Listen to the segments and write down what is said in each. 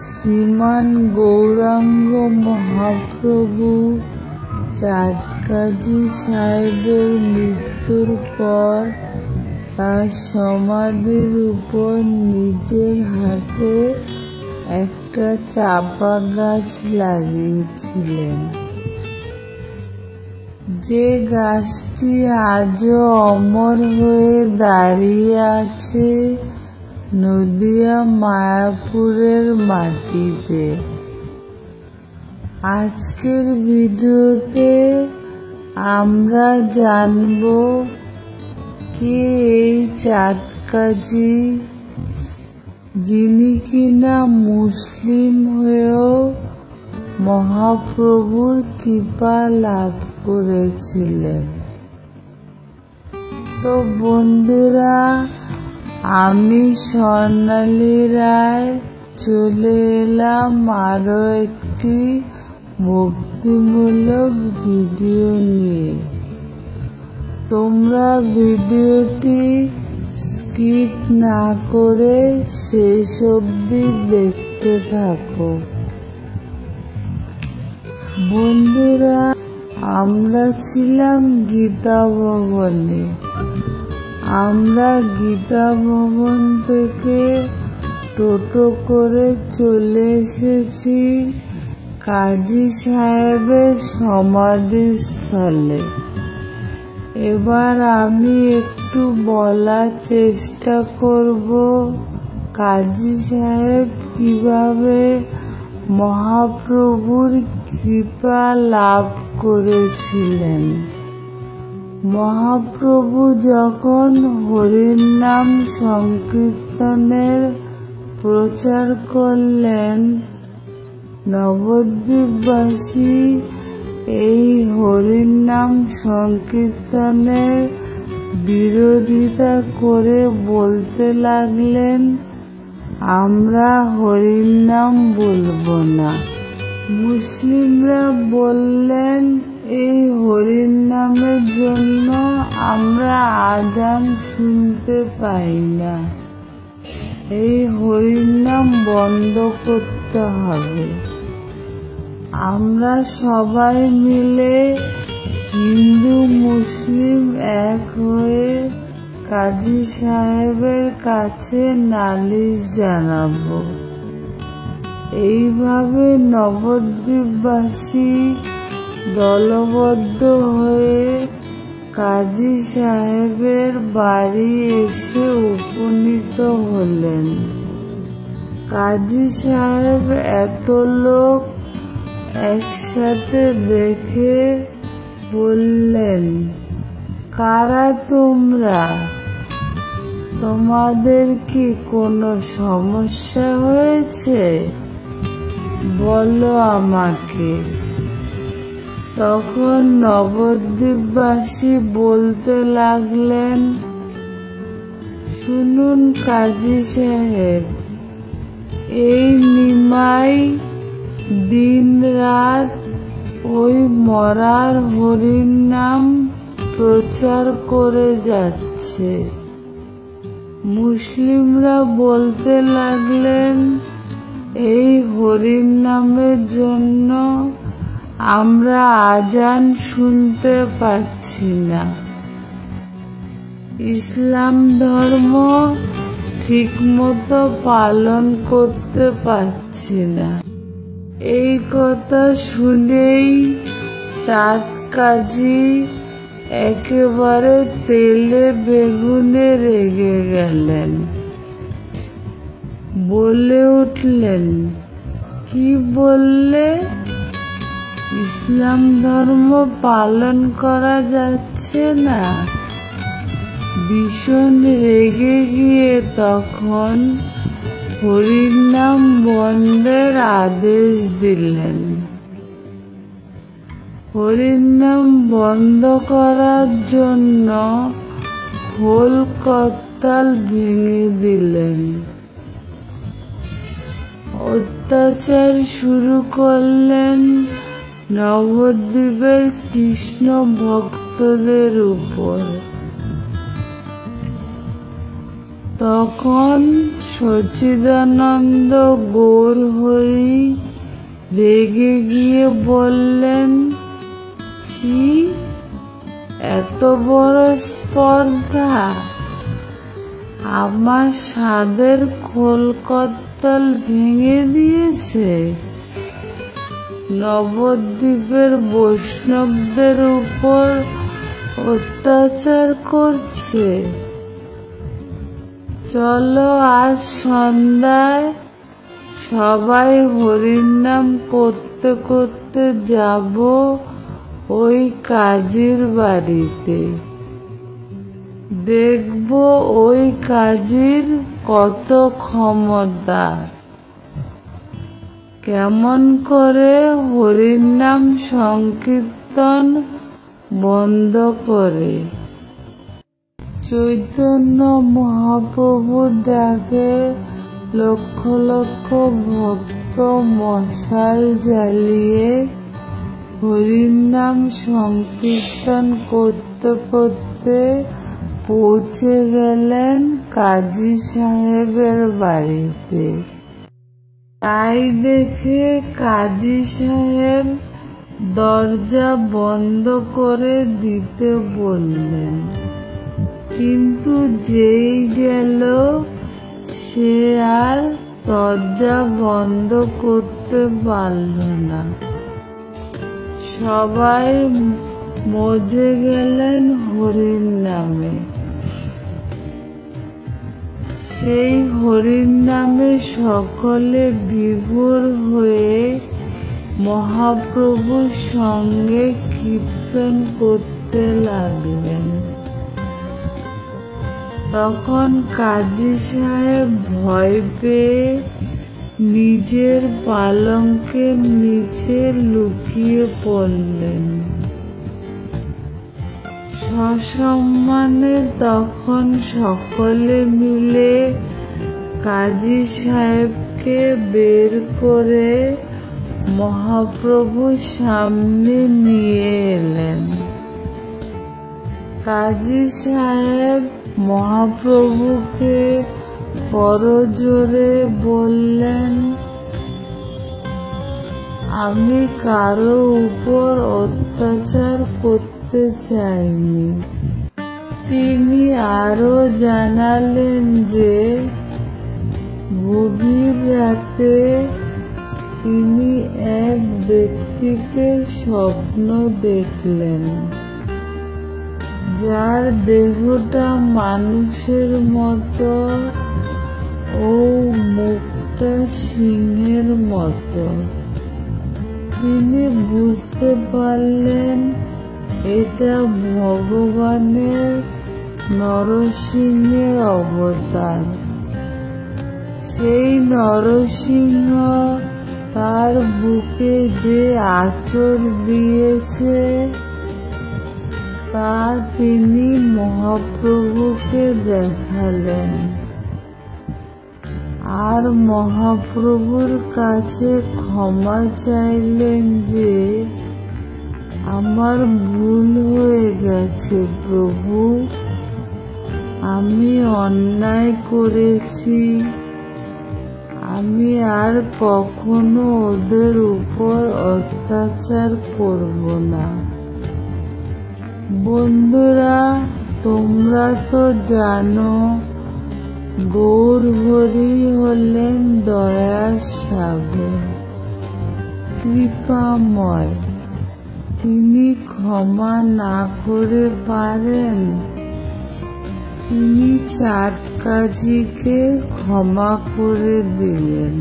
শ্রীমান গৌরাঙ্গ মহাপ্রভু চাঁদকাজি সাহেবের মৃত্যুর পর তার সমাধির উপর নিজের হাতে একটা চাপা গাছ লাগিয়েছিলেন, যে গাছটি আজও অমর হয়ে দাঁড়িয়ে আছে নদিয়া মায়াপুরের মাটিতে। আজকের ভিডিওতে আমরা জানব কে এই চাঁদকাজি, যিনি কিনা মুসলিম হয়েও মহাপ্রভুর কৃপা লাভ করেছিলেন। তো বন্ধুরা, আমি স্বর্ণালী রায় চলে এলাম আরো একটি ভক্তিমূলক ভিডিও নিয়ে। তোমরা ভিডিওটি স্কিপ না করে শেষ অবধি দেখতে থাকো। বন্ধুরা, আমরা ছিলাম গীতা ভবনে। আমরা গীতা ভবন থেকে টোটো করে চলে এসেছি কাজী সাহেবের সমাধিস্থলে। এবার আমি একটু বলার চেষ্টা করব কাজী সাহেব কিভাবে মহাপ্রভুর কৃপা লাভ করেছিলেন। মহাপ্রভু যখন হরির নাম সংকীর্তনের প্রচার করলেন, নবদ্বীপবাসী এই হরির নাম সংকীর্তনের বিরোধিতা করে বলতে লাগলেন, আমরা হরির নাম বলবো না। মুসলিমরা বললেন, এই হরির নামের জন্য আমরা আজান শুনতে পাই না, এই হরির নাম বন্ধ করতে হবে। আমরা সবাই মিলে হিন্দু মুসলিম এক হয়ে কাজী সাহেবের কাছে নালিশ জানাবো। এইভাবে নবদ্বীপবাসী দলবদ্ধ হয়ে কাজী সাহেবের বাড়ি এসে উপনীত হলেন। কাজী সাহেব এত লোক একসাথে দেখে বললেন, কারা তোমরা? তোমাদের কি কোনো সমস্যা হয়েছে? বলো আমাকে। তখন নবদ্বীপবাসী বলতে লাগলেন, শুনুন কাজী সাহেব, এই নিমাই দিন রাত ওই মরার হরির নাম প্রচার করে যাচ্ছে। মুসলিমরা বলতে লাগলেন, এই হরির নামের জন্য আমরা আজান শুনতে পাচ্ছি না, ইসলাম ধর্ম ঠিকমতো পালন করতে পারছি না। এই কথা শুনেই চাঁদকাজি একেবারে তেলে বেগুনে রেগে গেলেন। বলে উঠলেন, কি বললে? ইসলাম ধর্ম পালন করা যাচ্ছে না? ভীষণ রেগে গিয়ে তখন হরির নাম বন্ধের আদেশ দিলেন। হরির নাম বন্ধ করার জন্য খোল করতাল ভেঙে দিলেন। অত্যাচার শুরু করলেন নবদ্বীপের কৃষ্ণ ভক্তদের উপর। তখন সচ্চিদানন্দ গৌরহরি রেগে গিয়ে বললেন, কি এত বড় স্পর্ধা! আমার সাধের খোলকত্তল ভেঙে দিয়েছে, নবদ্বীপের বৈষ্ণবদের উপর অত্যাচার করছে। চলো আজ সন্ধ্যায় সবাই হরির নাম করতে করতে যাব ওই কাজীর বাড়িতে। দেখব ওই কাজীর কত ক্ষমতা, কেমন করে হরির নাম সংকীর্তন বন্ধ করে। চৈতন্য মহাপ্রভুর ডাকে লক্ষ লক্ষ ভক্ত মশাল জ্বালিয়ে হরির নাম সংকীর্তন করতে করতে পৌঁছে গেলেন কাজী সাহেবের বাড়িতে। তাই দেখে কাজী সাহেব দরজা বন্ধ করে দিতে বললেন, কিন্তু যেই গেল সে আর দরজা বন্ধ করতে পারল না। সবাই মজে গেলেন হরির নামে। সেই হরির নামে সকলে বিভোর হয়ে মহাপ্রভুর সঙ্গে কীর্তন করতে লাগলেন। তখন কাজী সাহেব ভয় পেয়ে নিজের পালঙ্কের নিচে লুকিয়ে পড়লেন। সসম্মানে তখন সকলে মিলে কাজী সাহেবকে বের করে মহাপ্রভুর সামনে নিয়ে এলেন। কাজী সাহেব মহাপ্রভুকে করজোড়ে বললেন, আমি কারো উপর অত্যাচার করতে চাইনি। তিনি আরো জানালেন যে গভীর রাতে তিনি এক ব্যক্তিকে স্বপ্ন দেখলেন, যার দেহটা মানুষের মতো ও মুখটা সিংহের মতো। তিনি বুঝতে পারলেন এটা ভগবানের নরসিংহের অবতার। সেই নরসিংহ তার বুকে যে আঁচড় দিয়েছে তা তিনি মহাপ্রভুকে দেখালেন আর মহাপ্রভুর কাছে ক্ষমা চাইলেন যে আমার ভুল হয়ে গেছে প্রভু, আমি অন্যায় করেছি, আমি আর কখনো ওদের উপর অত্যাচার করব না। বন্ধুরা, তোমরা তো জানো গৌরহরি হলেন দয়ার সাগর, কৃপাময়। তিনি ক্ষমা না করে পারেন? তিনি চাটকাজিকে ক্ষমা করে দিলেন।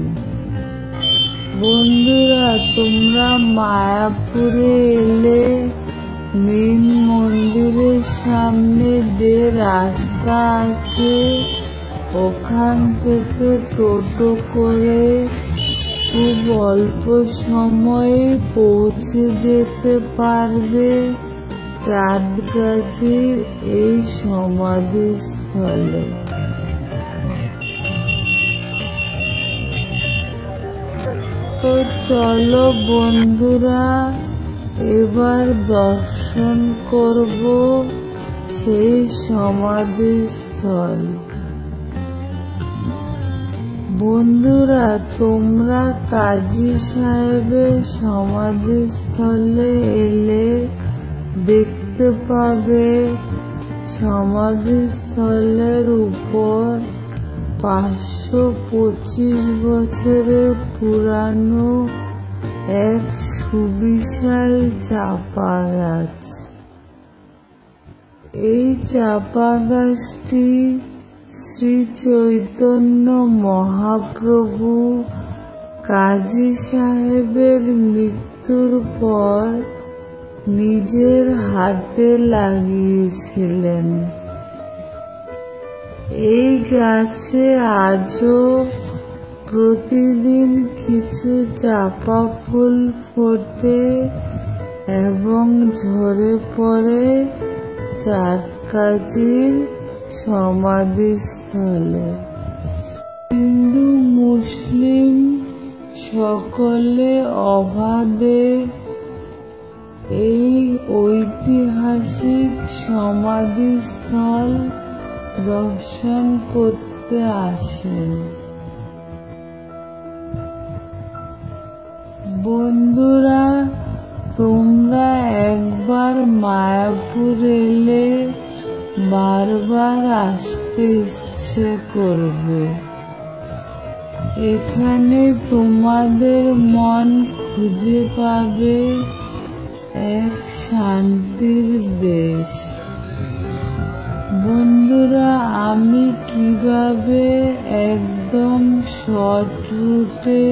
বন্ধুরা, তোমরা মায়াপুরে এলে মেন মন্দিরের সামনে যে রাস্তা আছে ওখান থেকে টোটো করে খুব অল্প সময়ে পৌঁছে যেতে পারবে চাটগাছির এই সমাধিস্থলে। তো চলো বন্ধুরা, এবার দর্শন করব সেই সমাধিস্থল। বন্ধুরা, তোমরা কাজী সাহেবের সমাধিস্থলে এলে দেখতে পাবে সমাধিস্থলের উপর 525 বছরের পুরানো এক সুবিশাল চাপা গাছ। এই চাপা গাছটি শ্রী চৈতন্য মহাপ্রভু কাজী সাহেবের মৃত্যুর পর নিজের হাতে লাগিয়েছিলেন। এই গাছে আজও প্রতিদিন কিছু চাপা ফুল ফোটে এবং ঝরে পড়ে চাঁদকাজীর সমাধিস্থলে। হিন্দু মুসলিম সকলে অবাধে এই ঐতিহাসিক সমাধিস্থল দর্শন করতে আসেন। বন্ধুরা, তোমরা একবার মায়াপুর এলে বারবার আসতে ইচ্ছে করবে। এখানে তোমাদের মন খুঁজে পাবে এক শান্তির দেশ। বন্ধুরা, আমি কিভাবে একদম শর্ট রুটে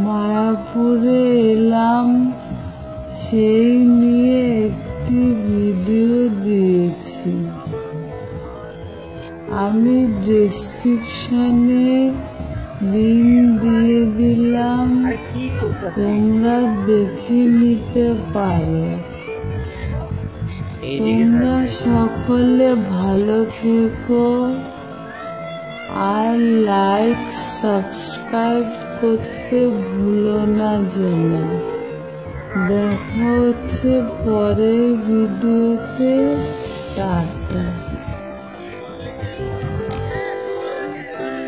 মায়াপুরে এলাম সেই নিয়ে একটি ভিডিও দিয়েছি। আমি ডেসক্রিপশনে লিংক দিয়ে দিলাম, তোমরা দেখে নিতে পারো। তোমরা সকলে ভালো থেকো আর লাইক সাবস্ক্রাইব করতে ভুলো না যেন। দেখা হচ্ছে পরের ভিডিওতে। টাটা।